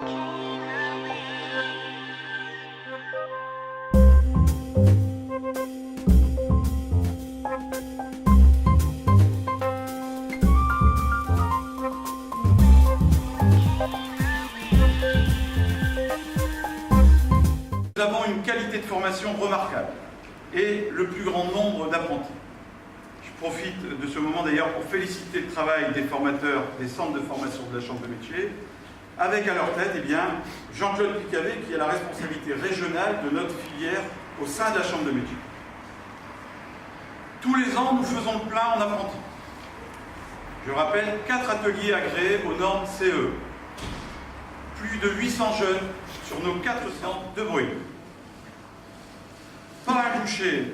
Nous avons une qualité de formation remarquable et le plus grand nombre d'apprentis. Je profite de ce moment d'ailleurs pour féliciter le travail des formateurs des centres de formation de la Chambre de métiers, avec à leur tête Jean-Claude Picavet qui a la responsabilité régionale de notre filière au sein de la Chambre de métiers. Tous les ans, nous faisons le plein en apprentis. Je rappelle 4 ateliers agréés aux normes CE. Plus de 800 jeunes sur nos 4 centres de Bruy. Pas un boucher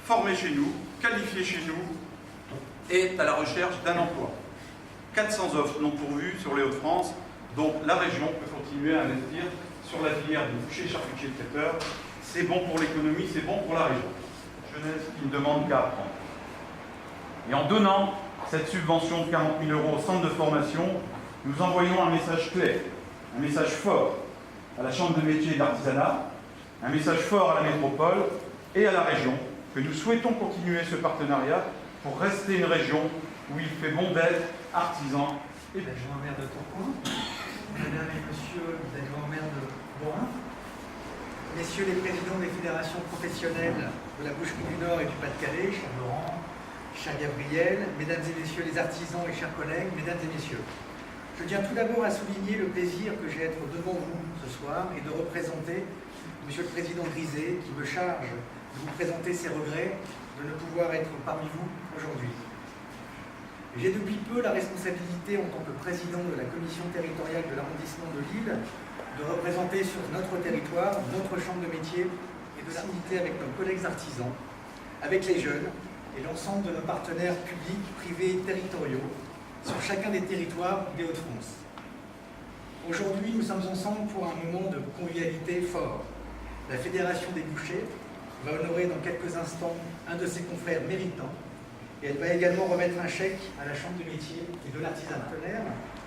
formé chez nous, qualifié chez nous, est à la recherche d'un emploi. 400 offres non pourvues sur les Hauts-de-France, donc la région peut continuer à investir sur la filière de boucher, charcutier, traiteur. C'est bon pour l'économie, c'est bon pour la région. Jeunesse qui ne demande qu'à apprendre. Et en donnant cette subvention de 40 000 € au centre de formation, nous envoyons un message clair, un message fort à la Chambre de métiers et d'artisanat, un message fort à la métropole et à la région, que nous souhaitons continuer ce partenariat pour rester une région où il fait bon d'être artisan et l'adjoint maire de Tourcoing, Madame et Monsieur l'adjoint maire de Borin, Messieurs les présidents des fédérations professionnelles de la Boucherie du Nord et du Pas-de-Calais, cher Laurent, cher Gabriel, Mesdames et Messieurs les artisans et chers collègues, Mesdames et Messieurs. Je tiens tout d'abord à souligner le plaisir que j'ai d'être devant vous ce soir et de représenter Monsieur le Président Griset qui me charge de vous présenter ses regrets de ne pouvoir être parmi vous aujourd'hui. J'ai depuis peu la responsabilité en tant que président de la commission territoriale de l'arrondissement de Lille de représenter sur notre territoire notre chambre de métier et de l'activité avec nos collègues artisans, avec les jeunes et l'ensemble de nos partenaires publics, privés et territoriaux sur chacun des territoires des Hauts-de-France. Aujourd'hui, nous sommes ensemble pour un moment de convivialité fort. La Fédération des bouchers va honorer dans quelques instants un de ses confrères méritants et elle va également remettre un chèque à la Chambre de métier et de l'artisanat.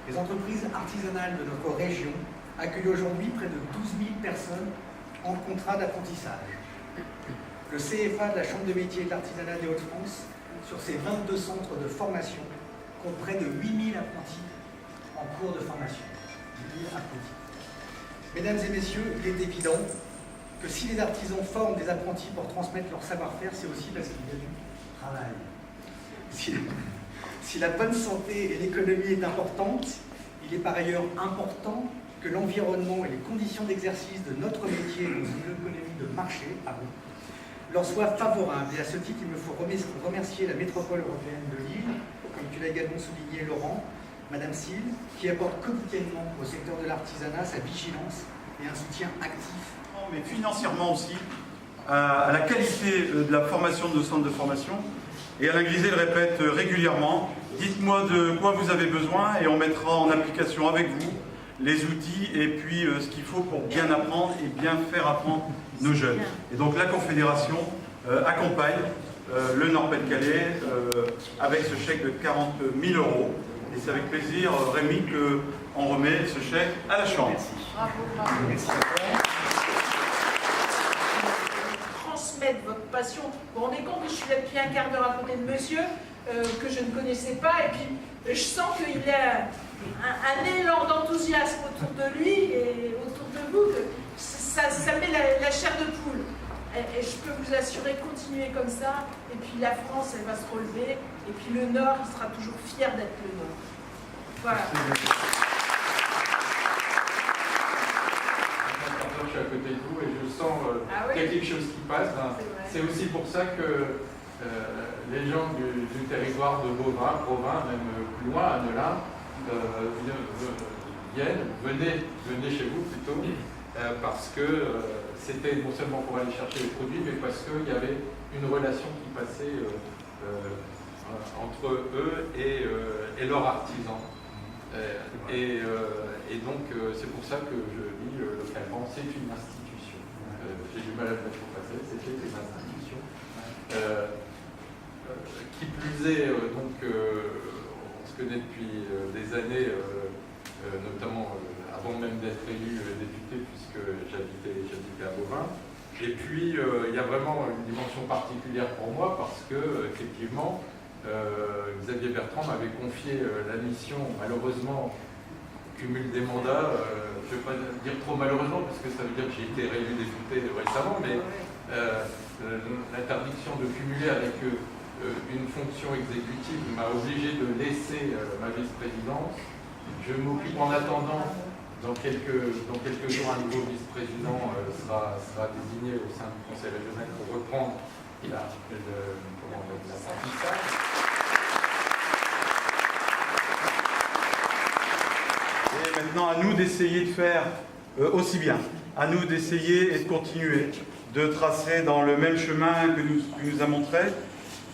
Les entreprises artisanales de notre région accueillent aujourd'hui près de 12 000 personnes en contrat d'apprentissage. Le CFA de la Chambre de métier et de l'artisanat des Hauts-de-France, sur ses 22 centres de formation, compte près de 8 000 apprentis en cours de formation. 8 000 apprentis. Mesdames et messieurs, il est évident que si les artisans forment des apprentis pour transmettre leur savoir-faire, c'est aussi parce qu'il y a du travail. Si la bonne santé et l'économie est importante, il est par ailleurs important que l'environnement et les conditions d'exercice de notre métier dans une économie de marché leur soient favorables. Et à ce titre, il me faut remercier la métropole européenne de Lille, comme tu l'as également souligné Laurent, Madame Sille, qui apporte quotidiennement au secteur de l'artisanat sa vigilance et un soutien actif. Mais financièrement aussi, à la qualité de la formation de nos centres de formation. Et Alain Griset le répète régulièrement, dites-moi de quoi vous avez besoin et on mettra en application avec vous les outils et puis ce qu'il faut pour bien apprendre et bien faire apprendre nos jeunes. Et donc la Confédération accompagne le Nord-Pas-de-Calais avec ce chèque de 40 000 €. Et c'est avec plaisir, Rémi, qu'on remet ce chèque à la Chambre. Merci. Bravo, bravo. Merci. Transmettre votre passion. Vous vous rendez compte que je suis là depuis un quart d'heure à côté de monsieur que je ne connaissais pas et puis je sens qu'il a un élan d'enthousiasme autour de lui et autour de vous. Ça met la chair de poule. Et je peux vous assurer, continuez comme ça. Et puis la France, elle va se relever. Et puis le Nord, il sera toujours fier d'être le Nord. Voilà. Je suis à côté de vous et je sens qu'il y a quelque chose qui passe. C'est aussi pour ça que les gens du territoire de Provins, même plus loin, à Melun, venez chez vous plutôt, parce que c'était non seulement pour aller chercher les produits, mais parce qu'il y avait une relation qui passait entre eux et leurs artisans. Et donc, c'est pour ça que je dis localement, c'est une institution. J'ai du mal à le mettre au passé, c'était une institution. Qui plus est, on se connaît depuis des années, notamment avant même d'être élu député, puisque j'habitais à Beauvais. Et puis, il y a vraiment une dimension particulière pour moi, parce que, effectivement, Xavier Bertrand m'avait confié la mission, malheureusement, cumul des mandats, je ne vais pas dire trop malheureusement, parce que ça veut dire que j'ai été réélu député récemment, mais l'interdiction de cumuler avec une fonction exécutive m'a obligé de laisser ma vice-présidence. Je m'occupe en attendant, dans quelques jours, un nouveau vice-président sera désigné au sein du Conseil régional pour reprendre l'apprentissage. Et maintenant, à nous d'essayer de faire aussi bien, à nous d'essayer et de continuer, de tracer dans le même chemin que nous a montré.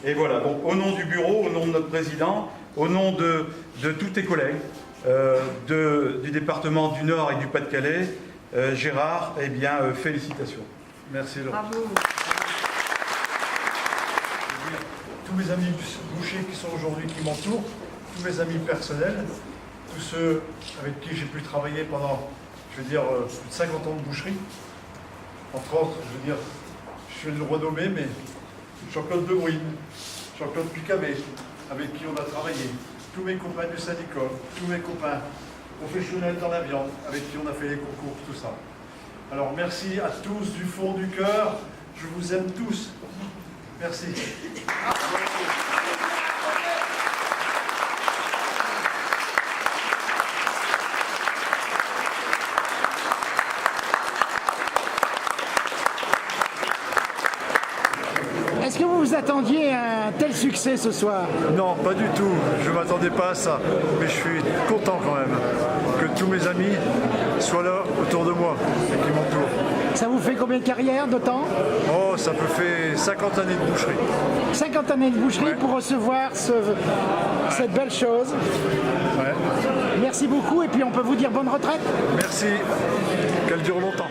Et voilà, donc au nom du bureau, au nom de notre président, au nom de tous tes collègues du département du Nord et du Pas-de-Calais, Gérard, eh bien, félicitations. Merci Laurent. Bravo. Tous mes amis bouchers qui sont aujourd'hui, qui m'entourent, tous mes amis personnels, tous ceux avec qui j'ai pu travailler pendant, je veux dire, plus de 50 ans de boucherie. Entre autres, je veux dire, je suis le renommé, mais Jean-Claude Debruyne, Jean-Claude Picavet, avec qui on a travaillé, tous mes copains du syndicat, tous mes copains professionnels dans la viande, avec qui on a fait les concours, tout ça. Alors merci à tous du fond du cœur, je vous aime tous. Merci. Est-ce que vous vous attendiez à un tel succès ce soir? Non, pas du tout. Je ne m'attendais pas à ça. Mais je suis content quand même que tous mes amis soient là autour de moi et qui m'entourent. Ça vous fait combien de carrière, de temps? Oh, ça peut faire 50 années de boucherie. 50 années de boucherie, ouais, pour recevoir cette belle chose. Ouais. Merci beaucoup et puis on peut vous dire bonne retraite? Merci. Qu'elle dure longtemps.